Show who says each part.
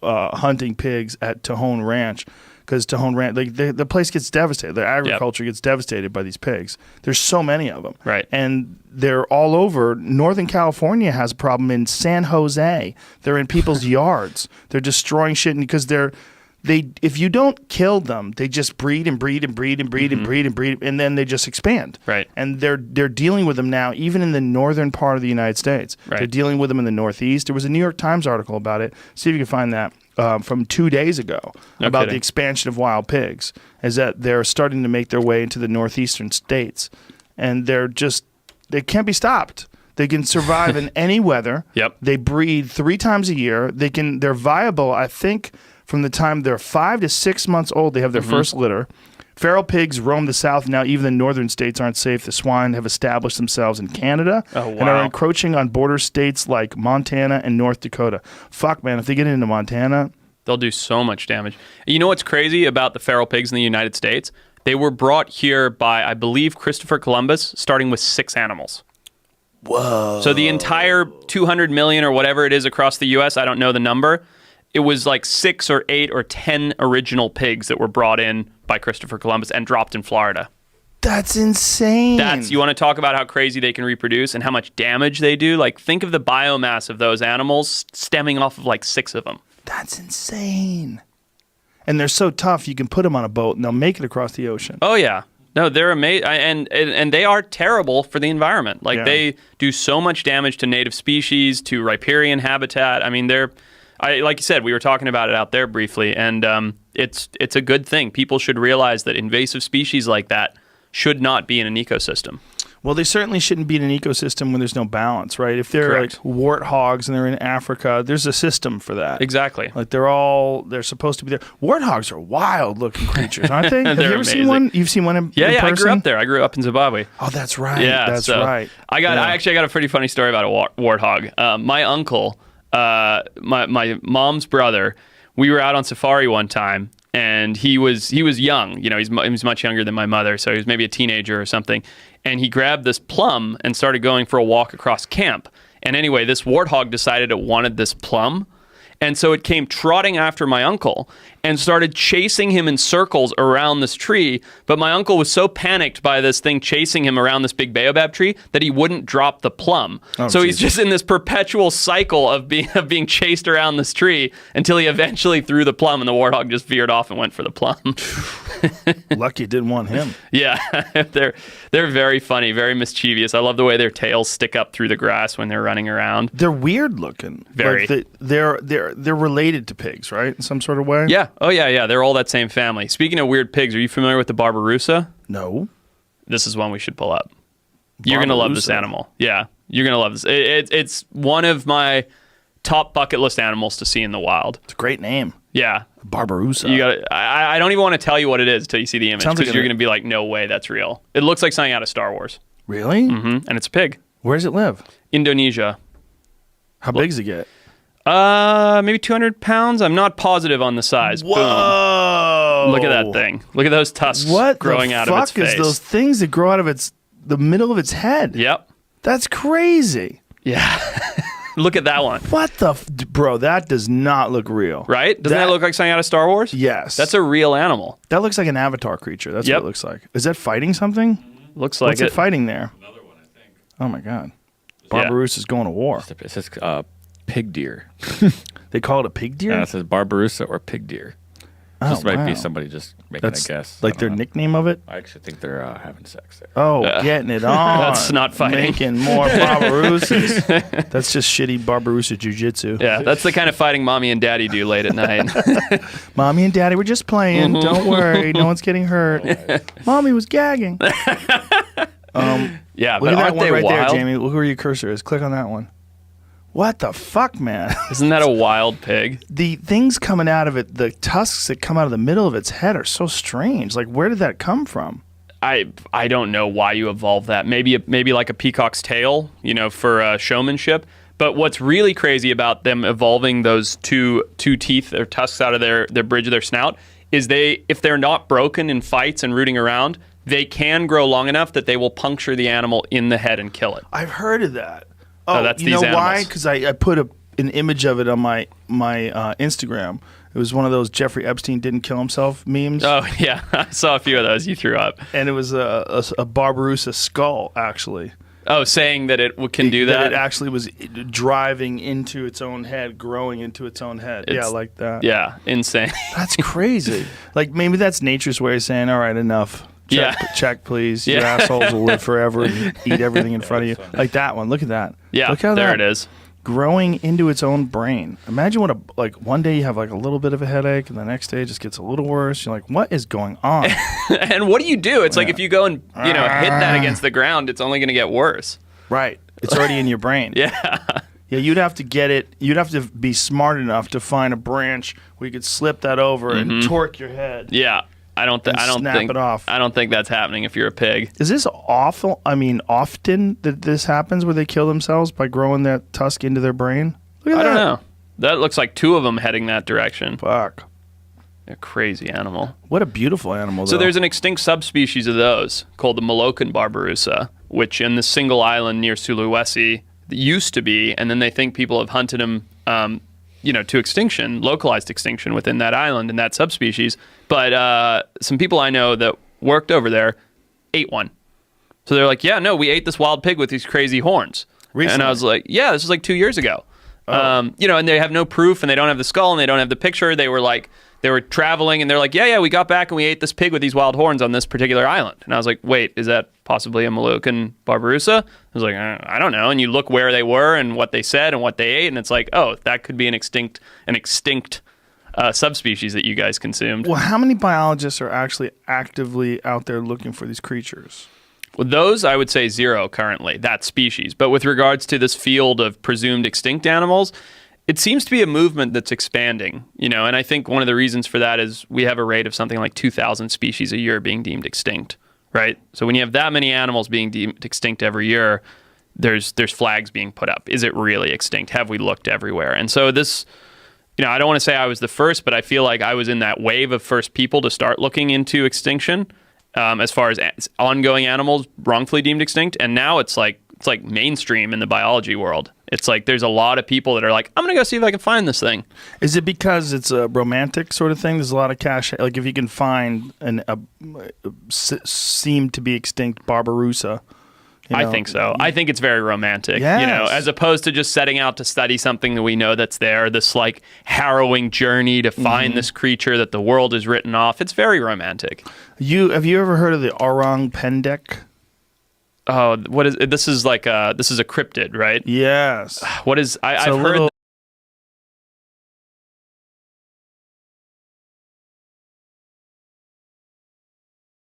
Speaker 1: hunting pigs at Tejon Ranch, because Tejon Ranch, like the place gets devastated. The agriculture gets devastated by these pigs. There's so many of them,
Speaker 2: right? And
Speaker 1: they're all over. Northern California has a problem. In San Jose, they're in people's yards. They're destroying shit because if you don't kill them, they just breed and breed and breed and breed and breed and breed, and then they just expand.
Speaker 2: Right.
Speaker 1: And they're dealing with them now, even in the northern part of the United States.
Speaker 2: Right.
Speaker 1: They're dealing with them in the Northeast. There was a New York Times article about it. See if you can find that from 2 days ago about the expansion of wild pigs. Is that they're starting to make their way into the northeastern states, and they can't be stopped. They can survive in any weather.
Speaker 2: Yep.
Speaker 1: They breed 3 times a year. They're viable, I think. From the time they're 5 to 6 months old, they have their first litter. Feral pigs roam the South now. Even the northern states aren't safe. The swine have established themselves in Canada and are encroaching on border states like Montana and North Dakota. Fuck, man, if they get into Montana,
Speaker 2: they'll do so much damage. You know what's crazy about the feral pigs in the United States? They were brought here by, I believe, Christopher Columbus, starting with 6 animals.
Speaker 1: Whoa.
Speaker 2: So the entire 200 million or whatever it is across the U.S., I don't know the number, it was like 6 or 8 or 10 original pigs that were brought in by Christopher Columbus and dropped in Florida.
Speaker 1: That's insane.
Speaker 2: You want to talk about how crazy they can reproduce and how much damage they do? Like, think of the biomass of those animals stemming off of like 6 of them.
Speaker 1: That's insane. And they're so tough, you can put them on a boat and they'll make it across the ocean.
Speaker 2: Oh, yeah. No, they're amazing. And they are terrible for the environment. Like, they do so much damage to native species, to riparian habitat. I mean, like you said, we were talking about it out there briefly, and it's a good thing. People should realize that invasive species like that should not be in an ecosystem.
Speaker 1: Well, they certainly shouldn't be in an ecosystem when there's no balance, right? If they're like warthogs and they're in Africa, there's a system for that.
Speaker 2: Exactly.
Speaker 1: Like they're supposed to be there. Warthogs are wild-looking creatures, aren't they? Have you ever seen one? You've seen one in person?
Speaker 2: I grew up there. I grew up in Zimbabwe.
Speaker 1: Oh, that's right.
Speaker 2: Yeah,
Speaker 1: that's right.
Speaker 2: I actually got a pretty funny story about a warthog. My uncle, my mom's brother, we were out on safari one time, and he was young. You know, he was much younger than my mother, so he was maybe a teenager or something. And he grabbed this plum and started going for a walk across camp. And anyway, this warthog decided it wanted this plum. And so it came trotting after my uncle and started chasing him in circles around this tree. But my uncle was so panicked by this thing chasing him around this big baobab tree that he wouldn't drop the plum. So he's just in this perpetual cycle of being chased around this tree until he eventually threw the plum, and the warthog just veered off and went for the plum.
Speaker 1: Lucky it didn't want him.
Speaker 2: Yeah, they're very funny, very mischievous. I love the way their tails stick up through the grass when they're running around.
Speaker 1: They're weird looking.
Speaker 2: Very.
Speaker 1: Like they're related to pigs, right? In some sort of way?
Speaker 2: Yeah. Oh, yeah. They're all that same family. Speaking of weird pigs, are you familiar with the babirusa?
Speaker 1: No.
Speaker 2: This is one we should pull up. You're going to love this animal. Yeah, you're going to love this. It's one of my top bucket list animals to see in the wild.
Speaker 1: It's a great name.
Speaker 2: Yeah.
Speaker 1: Babirusa.
Speaker 2: You got. I don't even want to tell you what it is until you see the image, because you're going to be like, no way, that's real. It looks like something out of Star Wars.
Speaker 1: Really?
Speaker 2: Mm-hmm. And it's a pig.
Speaker 1: Where does it live?
Speaker 2: Indonesia.
Speaker 1: How big does it get?
Speaker 2: Maybe 200 pounds. I'm not positive on the size.
Speaker 1: Whoa!
Speaker 2: Boom. Look at that thing. Look at those tusks growing out of its face.
Speaker 1: What the fuck is those things that grow out of the middle of its head?
Speaker 2: Yep.
Speaker 1: That's crazy.
Speaker 2: Yeah. Look at that one.
Speaker 1: What the... Bro, that does not look real.
Speaker 2: Right? Doesn't that look like something out of Star Wars?
Speaker 1: Yes.
Speaker 2: That's a real animal.
Speaker 1: That looks like an Avatar creature. That's what it looks like. Is that fighting something?
Speaker 2: Looks like
Speaker 1: What's it fighting there?
Speaker 3: Another one, I think.
Speaker 1: Oh, my God. Babirusa is going to war.
Speaker 3: It says pig deer.
Speaker 1: They call it a pig deer?
Speaker 3: Yeah, it says babirusa or pig deer. This might be somebody just making a guess.
Speaker 1: Like their nickname of it?
Speaker 3: I actually think they're having sex there.
Speaker 1: Oh, getting it on.
Speaker 2: That's not fighting.
Speaker 1: Making more Barbarusas. That's just shitty Barbarusa jujitsu.
Speaker 2: Yeah, that's the kind of fighting mommy and daddy do late at night.
Speaker 1: Mommy and daddy were just playing. Don't worry. No one's getting hurt. Mommy was gagging.
Speaker 2: Yeah,
Speaker 1: look at that one right there, Jamie. Look where your cursor is. Click on that one. What the fuck, man?
Speaker 2: Isn't that a wild pig?
Speaker 1: The things coming out of it, the tusks that come out of the middle of its head are so strange. Like, where did that come from?
Speaker 2: I don't know why you evolved that. Maybe like a peacock's tail, for showmanship. But what's really crazy about them evolving those two teeth or tusks out of their bridge of their snout is if they're not broken in fights and rooting around, they can grow long enough that they will puncture the animal in the head and kill it.
Speaker 1: I've heard of that.
Speaker 2: Oh, that's
Speaker 1: you know why? Because I put an image of it on my Instagram. It was one of those Jeffrey Epstein didn't kill himself memes.
Speaker 2: Oh yeah, I saw a few of those. You threw up.
Speaker 1: And it was a babirusa skull, actually.
Speaker 2: Oh, saying that it can do that?
Speaker 1: It actually was driving into its own head, growing into its own head. Yeah, like that.
Speaker 2: Yeah, insane.
Speaker 1: That's crazy. Like, maybe that's nature's way of saying, all right, enough. Check, please. Your assholes will live forever and eat everything in front of you. Like that one. Look at that.
Speaker 2: Yeah,
Speaker 1: look how
Speaker 2: there it is.
Speaker 1: Growing into its own brain. Imagine what one day you have like a little bit of a headache and the next day it just gets a little worse. You're like, what is going on?
Speaker 2: And what do you do? It's like if you go and hit that against the ground, it's only going to get worse.
Speaker 1: Right. It's already in your brain.
Speaker 2: Yeah.
Speaker 1: Yeah, you'd have to get it. You'd have to be smart enough to find a branch where you could slip that over and torque your head.
Speaker 2: Yeah. I don't think
Speaker 1: it off.
Speaker 2: I don't think that's happening if you're a pig.
Speaker 1: Is this awful? I mean, often that this happens where they kill themselves by growing that tusk into their brain? Look at
Speaker 2: I
Speaker 1: that.
Speaker 2: don't know. That looks like two of them heading that direction.
Speaker 1: Fuck.
Speaker 2: They're a crazy animal.
Speaker 1: What a beautiful animal, though.
Speaker 2: So there's an extinct subspecies of those called the Moluccan babirusa, which in the single island near Sulawesi used to be, and then they think people have hunted them to extinction, localized extinction within that island and that subspecies. But some people I know that worked over there ate one. So they're like, yeah, no, we ate this wild pig with these crazy horns. Recently? And I was like, yeah, this was like 2 years ago. Oh. And they have no proof and they don't have the skull and they don't have the picture. They were traveling and they're like, yeah, we got back and we ate this pig with these wild horns on this particular island. And I was like, wait, is that possibly a Moluccan babirusa? I was like, I don't know. And you look where they were and what they said and what they ate, and it's like, oh, that could be an extinct subspecies that you guys consumed.
Speaker 1: Well, how many biologists are actually actively out there looking for these creatures?
Speaker 2: Well, those I would say 0 currently, that species. But with regards to this field of presumed extinct animals, it seems to be a movement that's expanding, and I think one of the reasons for that is we have a rate of something like 2,000 species a year being deemed extinct, right? So when you have that many animals being deemed extinct every year, there's flags being put up. Is it really extinct? Have we looked everywhere? And so this, I don't want to say I was the first, but I feel like I was in that wave of first people to start looking into extinction as far as ongoing animals wrongfully deemed extinct. And now it's like mainstream in the biology world. It's like there's a lot of people that are like, I'm going to go see if I can find this thing.
Speaker 1: Is it because it's a romantic sort of thing? There's a lot of cash. Like if you can find seem to be extinct babirusa.
Speaker 2: I think so. I think it's very romantic,
Speaker 1: yes.
Speaker 2: As opposed to just setting out to study something that we know that's there, this like harrowing journey to find this creature that the world has written off. It's very romantic.
Speaker 1: Have you ever heard of the orang pendek?
Speaker 2: Oh, what is it? This is a cryptid, right?
Speaker 1: Yes.
Speaker 2: What is? I've heard